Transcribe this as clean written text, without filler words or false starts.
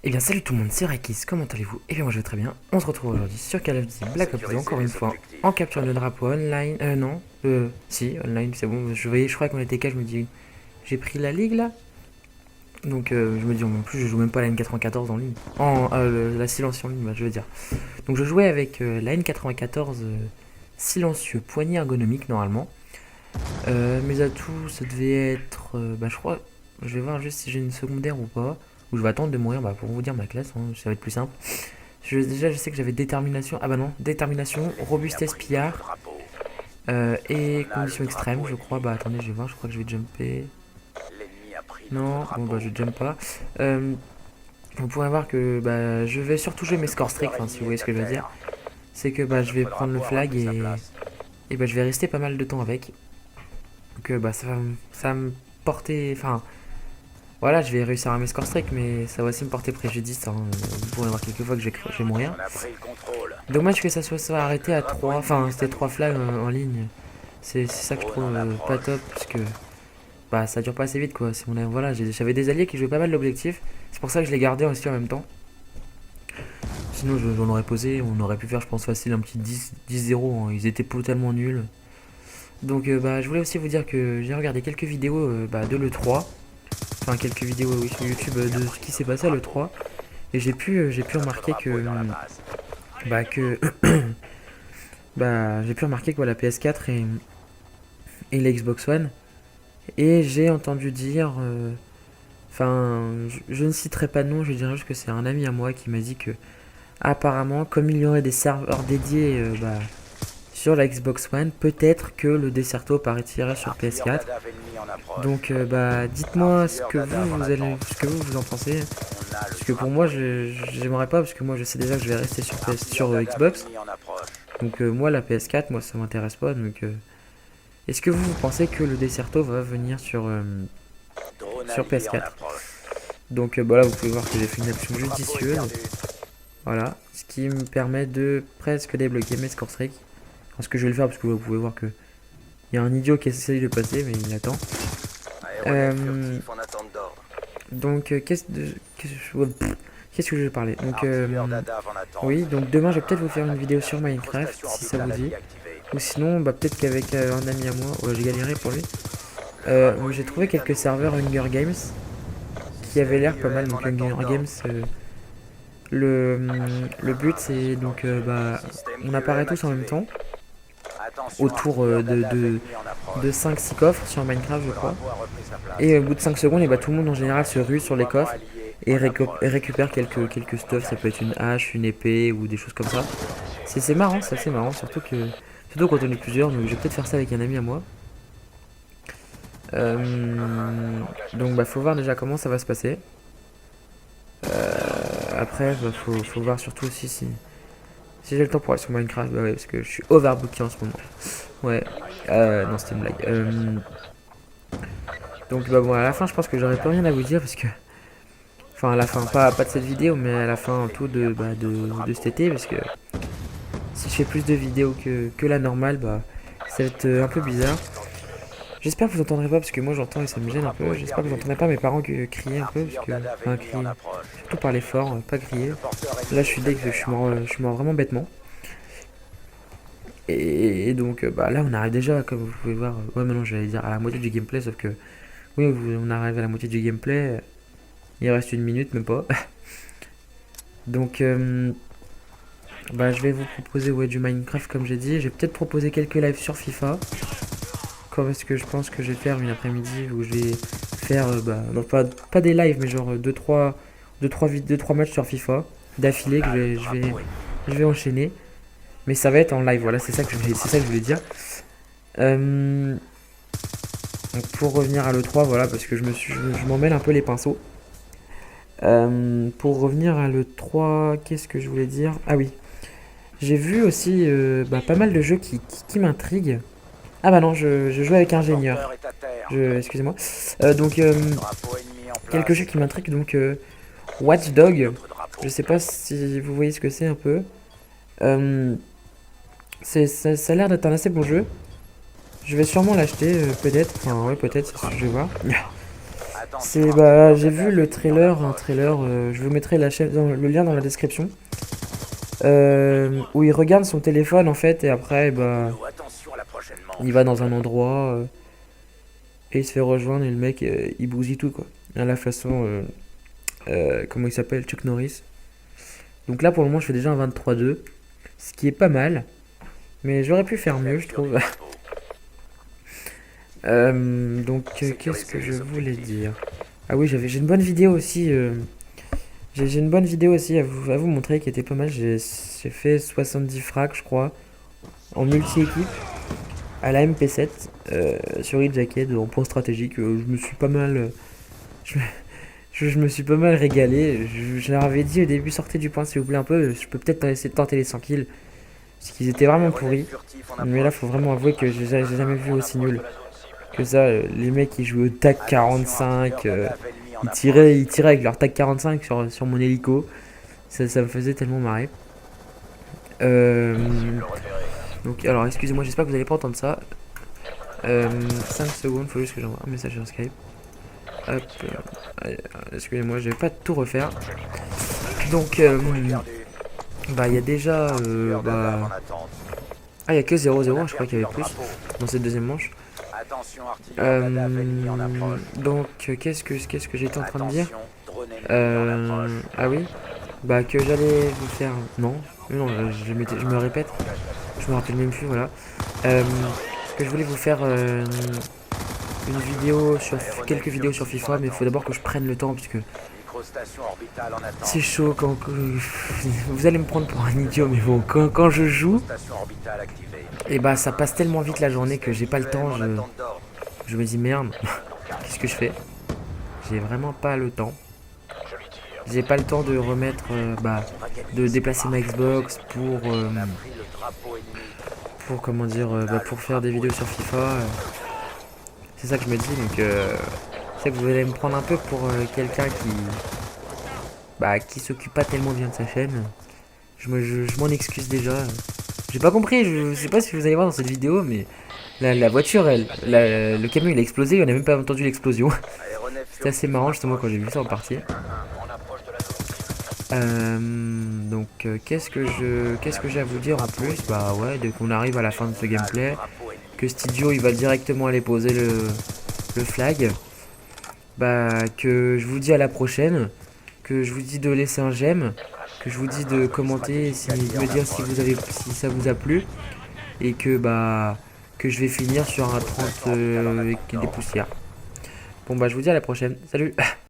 Eh bien salut tout le monde, c'est Rakis, comment allez-vous? Eh bien moi je vais très bien, on se retrouve aujourd'hui sur Call of Duty Black Ops 2, encore une fois, en capture de drapeau online, non, si, online, c'est bon, je crois qu'on était qu'à, je me dis, j'ai pris la ligue là? Donc je me dis, en plus je joue même pas la N94 en ligne, la silencieux en ligne, bah, je veux dire. Donc je jouais avec la N94 silencieux, poignée ergonomique normalement. Mes atouts, ça devait être, bah je crois, je vais voir juste si j'ai une secondaire ou pas, ou je vais attendre de mourir bah, pour vous dire ma classe, hein, ça va être plus simple. Déjà, je sais que j'avais détermination. Ah bah non, détermination, robustesse, pillard et condition extrême, je crois. Bah attendez, je vais voir, je crois que je vais jumper. Non, bon bah je jump pas. Euh, vous pourrez voir que bah, je vais surtout jouer mes scores stricts, si vous voyez ce que je veux dire. C'est que bah, je vais prendre le flag et bah, je vais rester pas mal de temps avec. Donc bah, ça va me porter. Enfin, voilà, je vais réussir à mes scores stricts, mais ça va aussi me porter préjudice, hein. Vous pourrez voir quelques fois que je vais mourir. Dommage que ça soit arrêté à 3, enfin c'était 3 flags en ligne. C'est ça que je trouve pas top, parce que bah, ça dure pas assez vite quoi. Voilà, j'avais des alliés qui jouaient pas mal l'objectif, c'est pour ça que je les gardais aussi en même temps. Sinon j'en aurais posé, on aurait pu faire je pense facile un petit 10-0, hein. Ils étaient totalement nuls. Donc bah, je voulais aussi vous dire que j'ai regardé quelques vidéos bah, de l'E3, enfin quelques vidéos oui, sur YouTube de ce qui s'est passé à l'E3, et j'ai pu remarquer bah, que bah, j'ai pu remarquer que la PS4 et la Xbox One. Et j'ai entendu dire, enfin, je ne citerai pas de nom, je dirais juste que c'est un ami à moi qui m'a dit que, apparemment, comme il y aurait des serveurs dédiés bah, sur la Xbox One, peut-être que le Desserto partirait sur PS4. Donc, bah, dites-moi ce que vous en pensez. Parce que pour moi, j'aimerais pas, parce que moi, je sais déjà que je vais rester sur Xbox. Donc, moi, la PS4, moi, ça m'intéresse pas. Donc, est-ce que vous pensez que le Desserto va venir sur PS4? Donc bah là vous pouvez voir que j'ai fait une action judicieuse. Voilà. Ce qui me permet de presque débloquer mes score streaks. Ce que je vais le faire parce que vous pouvez voir que il y a un idiot qui essaye de passer mais il attend. Donc qu'est-ce que je vais parler? Donc oui, donc demain je vais peut-être vous faire une vidéo sur Minecraft si ça vous dit. Ou sinon bah peut-être qu'avec un ami à moi, ouais, j'ai galéré pour lui. J'ai trouvé quelques serveurs Hunger Games qui avaient l'air pas mal. Donc Hunger Games, le but c'est donc bah, on apparaît tous en même temps autour de 5-6 coffres sur Minecraft je crois. Et au bout de 5 secondes, et bah, tout le monde en général se rue sur les coffres et récupère quelques stuff. Ça peut être une hache, une épée ou des choses comme ça. C'est marrant, c'est assez marrant, surtout quand on est plusieurs. Donc je vais peut-être faire ça avec un ami à moi. Donc bah faut voir déjà comment ça va se passer. Après bah, faut voir surtout aussi si j'ai le temps pour aller sur Minecraft. Bah ouais, parce que je suis overbooké en ce moment. Ouais, non c'était une blague. Donc bah bon à la fin je pense que j'aurais pas rien à vous dire parce que enfin à la fin pas de cette vidéo mais à la fin tout de cet été parce que si je fais plus de vidéos que la normale bah ça va être un peu bizarre. J'espère que vous entendrez pas parce que moi j'entends et ça me gêne un peu. J'espère que vous entendrez pas mes parents crier un peu parce que enfin crier surtout parler fort, pas crier. Là je suis deg, je suis mort vraiment bêtement. Et donc bah là on arrive déjà comme vous pouvez voir. Ouais maintenant j'allais dire à la moitié du gameplay sauf que oui on arrive à la moitié du gameplay. Il reste une minute même pas. Donc bah je vais vous proposer ouais, du Minecraft comme j'ai dit. Je vais peut-être proposer quelques lives sur FIFA. Comme est-ce que je pense que je vais faire une après-midi où je vais faire bah, non, pas des lives mais genre 2-3 matchs sur FIFA d'affilée que je vais enchaîner. Mais ça va être en live, voilà, c'est ça que je voulais dire. Donc pour revenir à l'E3, voilà, parce que je m'en mêle un peu les pinceaux. Pour revenir à l'E3, qu'est-ce que je voulais dire? Ah oui, j'ai vu aussi bah, pas mal de jeux qui m'intriguent. Ah bah non, je joue avec ingénieur. Excusez-moi. Donc quelques jeux qui m'intriguent, donc Watch Dog. Je sais pas si vous voyez ce que c'est un peu. Ça a l'air d'être un assez bon jeu. Je vais sûrement l'acheter, peut-être. Enfin, ouais, peut-être, je vais voir. C'est bah j'ai vu le trailer, un trailer, je vous mettrai la chaîne, le lien dans la description, où il regarde son téléphone en fait et après bah il va dans un endroit et il se fait rejoindre et le mec il bousille tout quoi. À la façon comment il s'appelle, Chuck Norris. Donc là pour le moment je fais déjà un 23-2, ce qui est pas mal, mais j'aurais pu faire mieux je trouve. Qu'est-ce que je voulais dire? Ah oui, j'ai une bonne vidéo aussi. J'ai une bonne vidéo aussi à vous montrer qui était pas mal. J'ai fait 70 frags, je crois, en multi-équipe à la MP7 sur E-Jacket en point stratégique. Je me suis pas mal. Je, me je me suis pas mal régalé. Je leur avais dit au début, sortez du point s'il vous plaît un peu. Je peux peut-être essayer de tenter les 100 kills. Parce qu'ils étaient vraiment pourris. Mais là, faut vraiment avouer que j'ai jamais vu aussi nul que ça. Les mecs qui jouaient au TAC 45. Ils tiraient avec leur TAC 45 sur mon hélico. Ça me faisait tellement marrer. Euh, donc, alors, excusez-moi, j'espère que vous n'allez pas entendre ça. 5 secondes, faut juste que j'envoie un message sur Skype. Hop, excusez-moi, je vais pas tout refaire. Donc, bah, il y a déjà. Ah, il y a que 0-0, je crois qu'il y avait plus dans cette deuxième manche. Donc, qu'est-ce que j'étais en train de dire? Ah oui, bah que j'allais vous faire. Non, non, je me répète, je me rappelle même plus, voilà. Que je voulais vous faire une vidéo sur quelques vidéos sur FIFA, mais il faut d'abord que je prenne le temps, puisque c'est chaud vous allez me prendre pour un idiot, mais bon, quand je joue, et bah ça passe tellement vite la journée que j'ai pas le temps. Je me dis merde, qu'est-ce que je fais? J'ai vraiment pas le temps. J'ai pas le temps de remettre, de déplacer ma Xbox pour comment dire, pour faire des vidéos sur FIFA. C'est ça que je me dis, donc c'est que vous allez me prendre un peu pour quelqu'un qui s'occupe pas tellement bien de sa chaîne. Je m'en excuse déjà. J'ai pas compris, je sais pas si vous allez voir dans cette vidéo, mais la voiture, le camion il a explosé, on a même pas entendu l'explosion. C'était assez marrant justement quand j'ai vu ça en partie. Qu'est-ce que j'ai à vous dire en plus? Bah ouais, dès qu'on arrive à la fin de ce gameplay, que Stidio il va directement aller poser le flag. Bah que je vous dis à la prochaine, que je vous dis de laisser un j'aime, que je vous dis de commenter, de me dire si ça vous a plu, et que je vais finir sur un 30 avec des poussières. Bon bah je vous dis à la prochaine, salut.